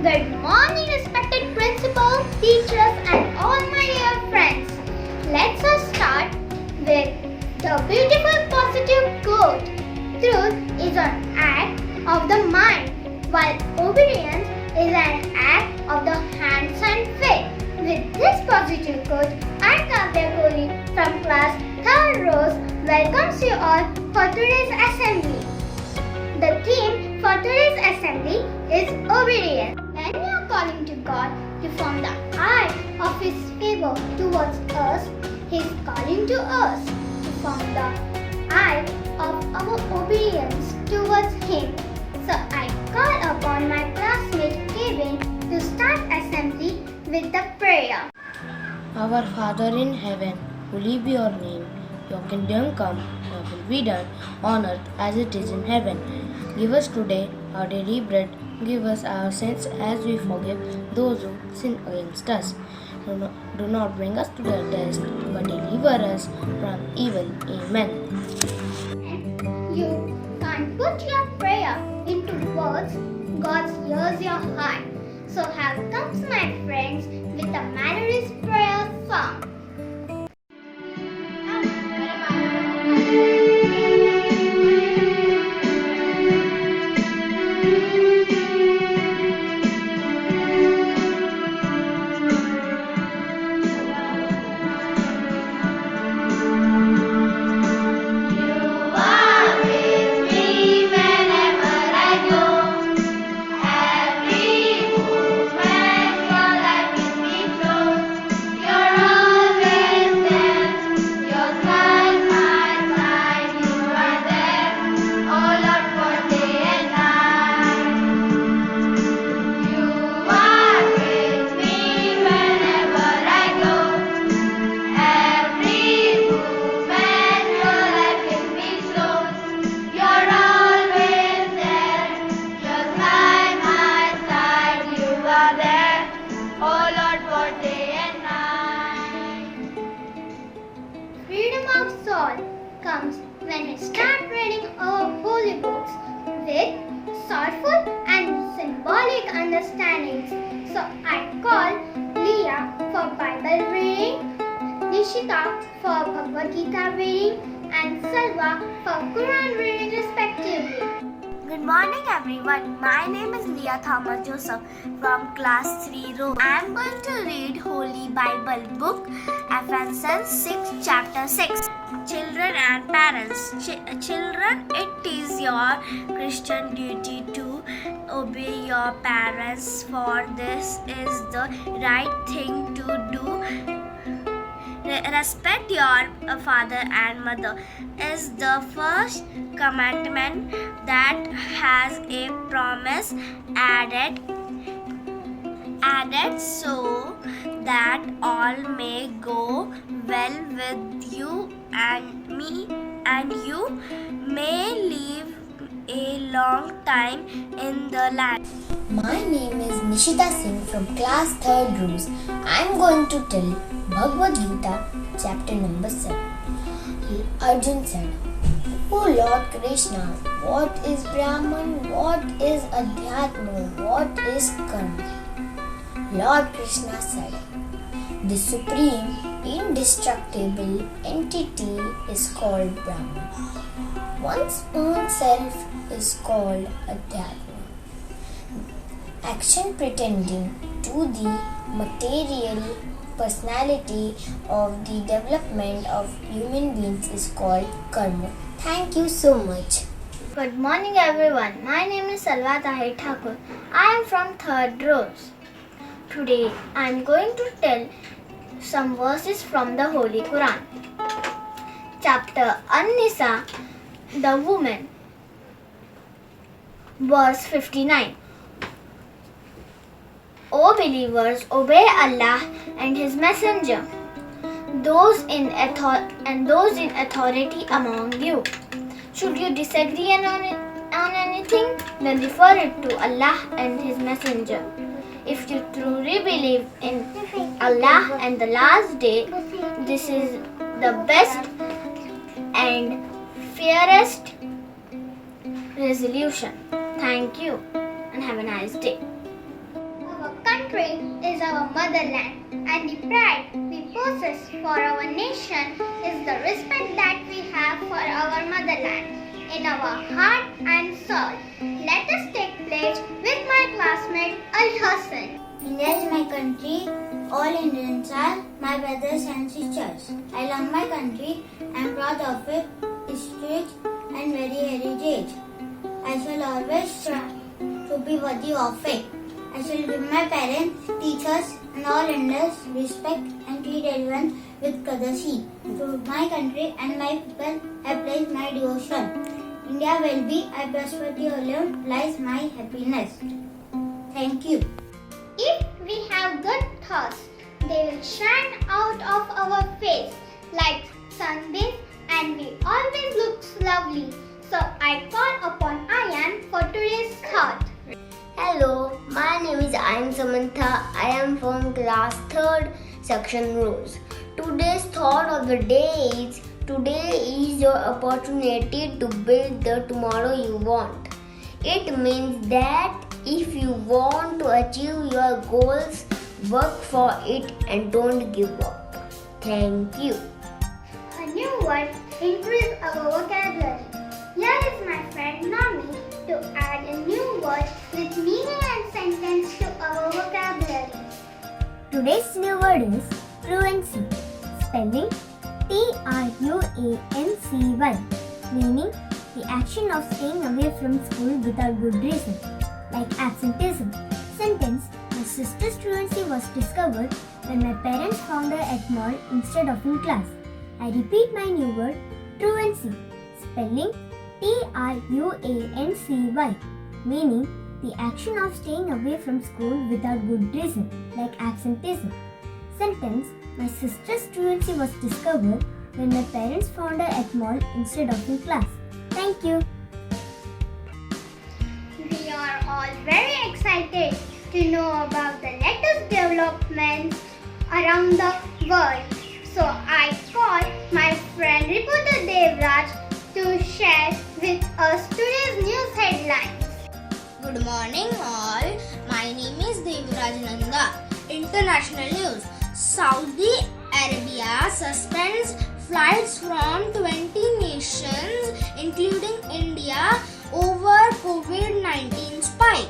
Good morning, respected principal, teachers, and all my dear friends. Let's start with the beautiful positive quote. Truth is an act of the mind, while obedience is an act of the hands and feet. With this positive quote, I, Kavya Kohli from class 3rd Rose, welcomes you all for today's assembly. The theme for today's assembly is obedience. When we are calling to God to form the eye of His favor towards us, He is calling to us to form the eye of our obedience towards Him. So I call upon my classmate Kevin to start assembly with the prayer. Our Father in heaven, hallowed be your name. Your kingdom come, your will be done on earth as it is in heaven. Give us today our daily bread. Give us our sins as we forgive those who sin against us. Do not bring us to the test, but deliver us from evil. Amen. You can't put your prayer into words. God hears your heart. So here comes my friends with a Methodist prayer song. Freedom of soul comes when we start reading our holy books with thoughtful and symbolic understandings. So I call Leah for Bible reading, Nishita for Bhagavad Gita reading, and Salva for Quran reading respectively. Good morning everyone. My name is Leah Thomas Joseph from class 3 row. I am going to read Holy Bible book Ephesians 6 chapter 6. Children and parents. Children, it is your Christian duty to obey your parents, for this is the right thing to do. Respect your father and mother is the first commandment that has a promise added so that all may go well with you and me, and you may live a long time in the land. My name is Nishita Singh from class 3rd Rose. I am going to tell Bhagavad Gita chapter number 7. Arjun said, O Lord Krishna, what is Brahman? What is Adhyatma? What is Karma? Lord Krishna said, the supreme, indestructible entity is called Brahman. One's own self is called Adhyatma. Action pretending to the material personality of the development of human beings is called karma. Thank you so much. Good morning everyone. My name is Salva Tahir Thakur. I am from 3rd Rose. Today I am going to tell some verses from the Holy Quran. Chapter An-Nisa, the woman. Verse 59. O believers, obey Allah and His Messenger, those in authority among you. Should you disagree on anything, then refer it to Allah and His Messenger. If you truly believe in Allah and the last day, this is the best and fairest resolution. Thank you and have a nice day. Our country is our motherland, and the pride we possess for our nation is the respect that we have for our motherland in our heart and soul. Let us take pledge with my classmate Al Hassan. India is my country. All Indians are my brothers and sisters. I love my country. I am proud of it, its rich and very heritage. I shall always strive to be worthy of it. I shall give my parents, teachers, and all Indians respect and treat everyone with courtesy. To my country and my people, I pledge my devotion. India will be, I prosperity alone lies my happiness. Thank you. If we have good thoughts, they will shine out of our face like sunbeams, and we always look lovely. So I call upon Ayan for today's thought. Hello, my name is Ayan Samantha. I am from class 3rd, section Rose. Today's thought of the day is: today is your opportunity to build the tomorrow you want. It means that if you want to achieve your goals, work for it and don't give up. Thank you. A new word increase our vocabulary. Here is my friend Nami to add a new word with meaning and sentence to our vocabulary. Today's new word is truancy. Spelling Truancy, meaning the action of staying away from school without good reason, like absenteeism. Sentence: my sister's truancy was discovered when my parents found her at mall instead of in class. I repeat my new word, truancy. Spelling Truancy, meaning the action of staying away from school without good reason, like absenteeism. Sentence: my sister's truancy was discovered when my parents found her at mall instead of in class. Thank you. We are all very excited to know about the latest developments around the world. So I call my friend reporter Devraj to share with us today's news headlines. Good morning all. My name is Devraj Nanda. International news. Saudi Arabia suspends flights from 20 nations including India over COVID-19 spike.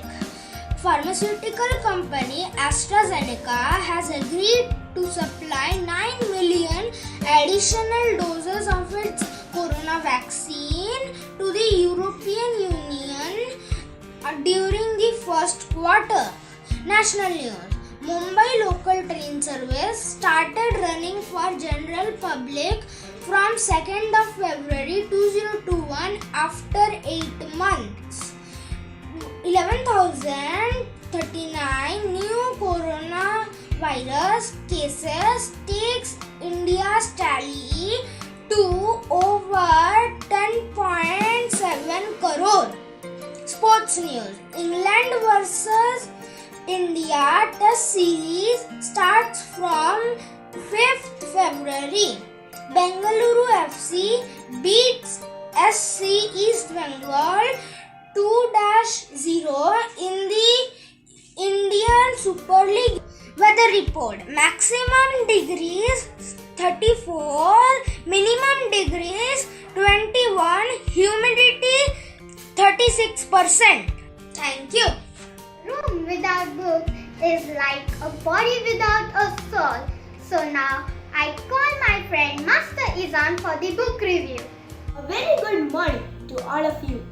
Pharmaceutical company AstraZeneca has agreed to supply 9 million additional doses of its corona vaccine to the European Union during the first quarter. National news. Mumbai local train service started running for general public from 2nd of February 2021 after 8 months. 11,039 new coronavirus cases takes India's tally to over 10.7 crore. Sports news. England versus India Test series starts from 5th February. Bengaluru FC beats SC East Bengal 2-0 in the Indian Super League. Weather report. Maximum degrees 34, minimum degrees 21, humidity 36%. Thank you. Room without book is like a body without a soul. So now I call my friend Master Izan for the book review. A very good morning to all of you.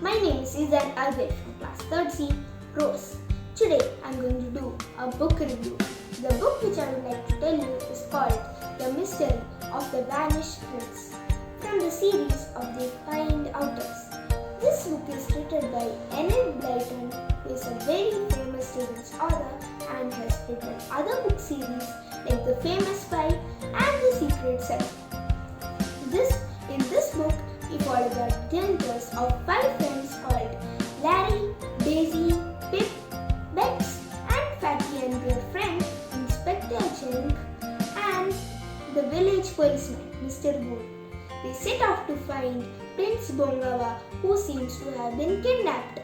My name is Izan Albert from class 3rd C, Rose. Today I am going to do a book review. The book which I would like to tell you is called The Mystery of the Vanished Prince from the series of The Find Outers. This book is written by Enid Blyton, who is a very famous children's author and has written other book series like The Famous Spy and The Secret Seven. In this book, we follow the adventures of 5 friends called Larry, Daisy, Pip, Bex, and Fatty and their friend Inspector Jink and the villain village policeman, Mr. Gold. They set off to find Prince Bongawa, who seems to have been kidnapped.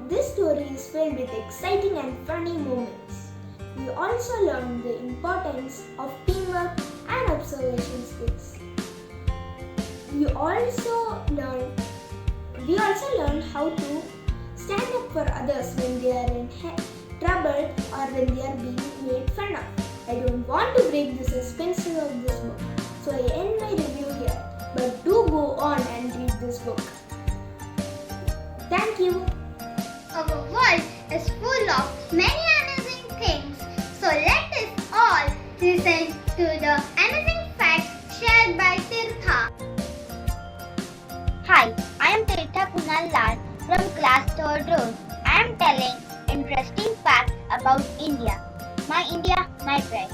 This story is filled with exciting and funny moments. We also learned the importance of teamwork and observation skills. We also learned how to stand up for others when they are in trouble or when they are being made fun of. I don't want to break the suspense of this book, so I end my review here. But do go on and read this book. Thank you. Our world is full of many amazing things, so let us all listen to the amazing facts shared by Tirtha. Hi, I am Tirtha Kunal Lal from class 3rd row. I am telling interesting facts about India. My India, my pride.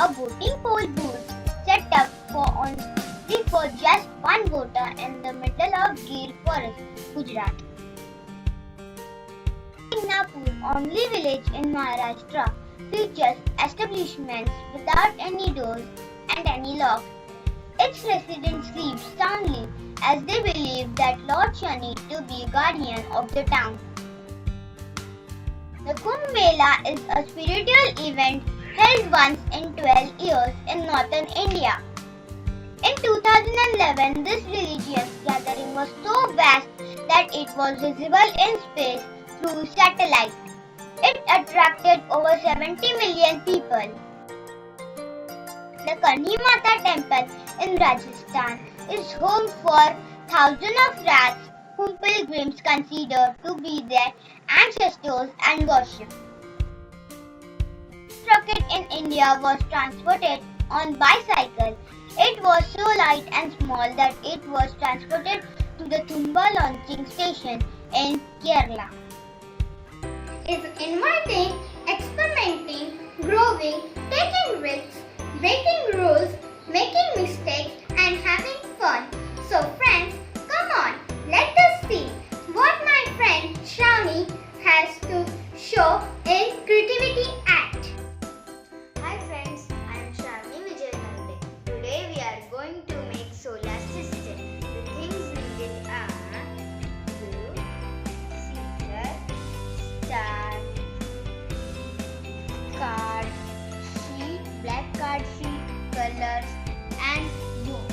A voting poll booth set up only for just one voter in the middle of Gir Forest, Gujarat. Nagnapur, only village in Maharashtra, features establishments without any doors and any locks. Its residents sleep soundly as they believe that Lord Shani to be guardian of the town. The Kumbh Mela is a spiritual event held once in 12 years in northern India. In 2011, this religious gathering was so vast that it was visible in space through satellite. It attracted over 70 million people. The Karni Mata temple in Rajasthan is home for thousands of rats whom pilgrims consider to be their ancestors and worship. This rocket in India was transported on bicycle. It was so light and small that it was transported to the Tumba launching station in Kerala. Is inviting, experimenting, growing, taking risks, breaking rules, making mistakes, and having fun. So friends, come on, let us see what my friend Shravani has to show in Creativity Act. Hi friends, I am Shravani Vijayanande. Today we are going to make solar system. The things needed are glue, scissors, star, card sheet, black card sheet, colors and glue.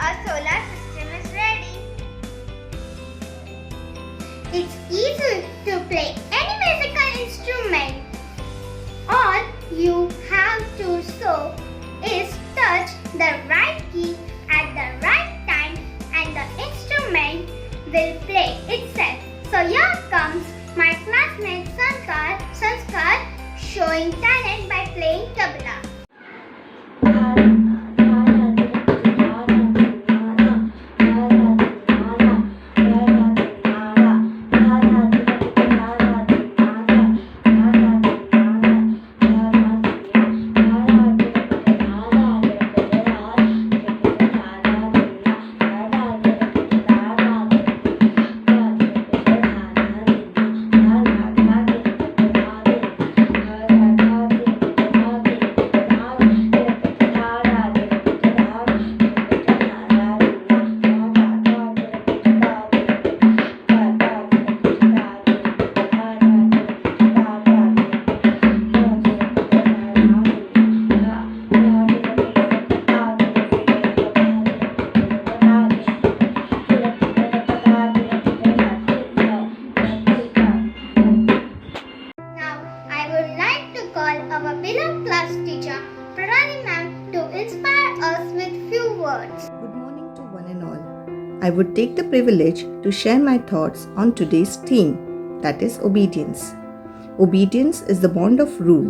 Our solar system is ready. It's easy to play any musical instrument. All you have to show is touch the right key at the right time and the instrument will play itself. So here comes my classmate Sanskar showing talent by playing tabla. Our beloved class teacher, Pradhani ma'am, to inspire us with few words. Good morning to one and all. I would take the privilege to share my thoughts on today's theme, that is obedience. Obedience is the bond of rule.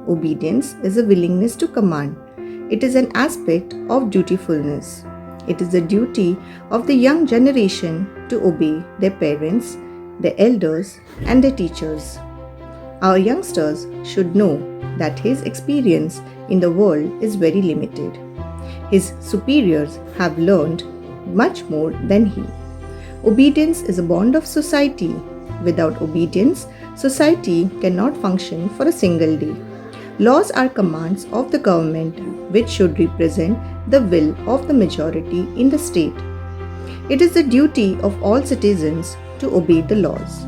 Obedience is a willingness to command. It is an aspect of dutifulness. It is the duty of the young generation to obey their parents, their elders, and their teachers. Our youngsters should know that his experience in the world is very limited. His superiors have learned much more than he. Obedience is a bond of society. Without obedience, society cannot function for a single day. Laws are commands of the government which should represent the will of the majority in the state. It is the duty of all citizens to obey the laws.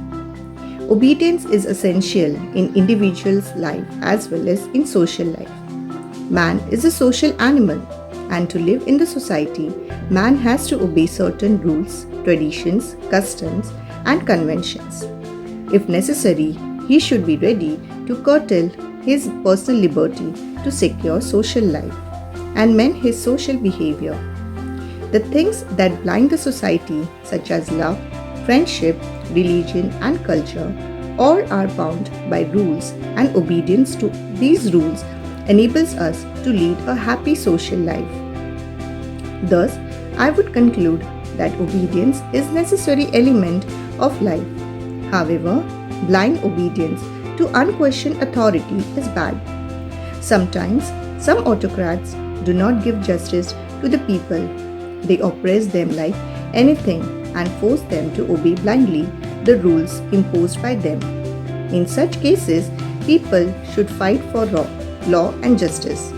Obedience is essential in individual's life as well as in social life. Man is a social animal, and to live in the society, man has to obey certain rules, traditions, customs, and conventions. If necessary, he should be ready to curtail his personal liberty to secure social life and mend his social behavior. The things that blind the society, such as love, friendship, religion, and culture, all are bound by rules, and obedience to these rules enables us to lead a happy social life. Thus, I would conclude that obedience is a necessary element of life. However, blind obedience to unquestioned authority is bad. Sometimes, some autocrats do not give justice to the people. They oppress them like anything and force them to obey blindly the rules imposed by them. In such cases, people should fight for law and justice.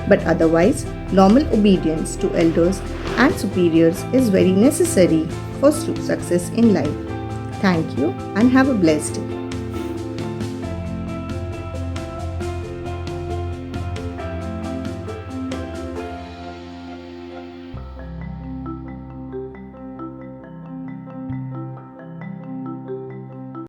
But otherwise, normal obedience to elders and superiors is very necessary for success in life. Thank you and have a blessed day.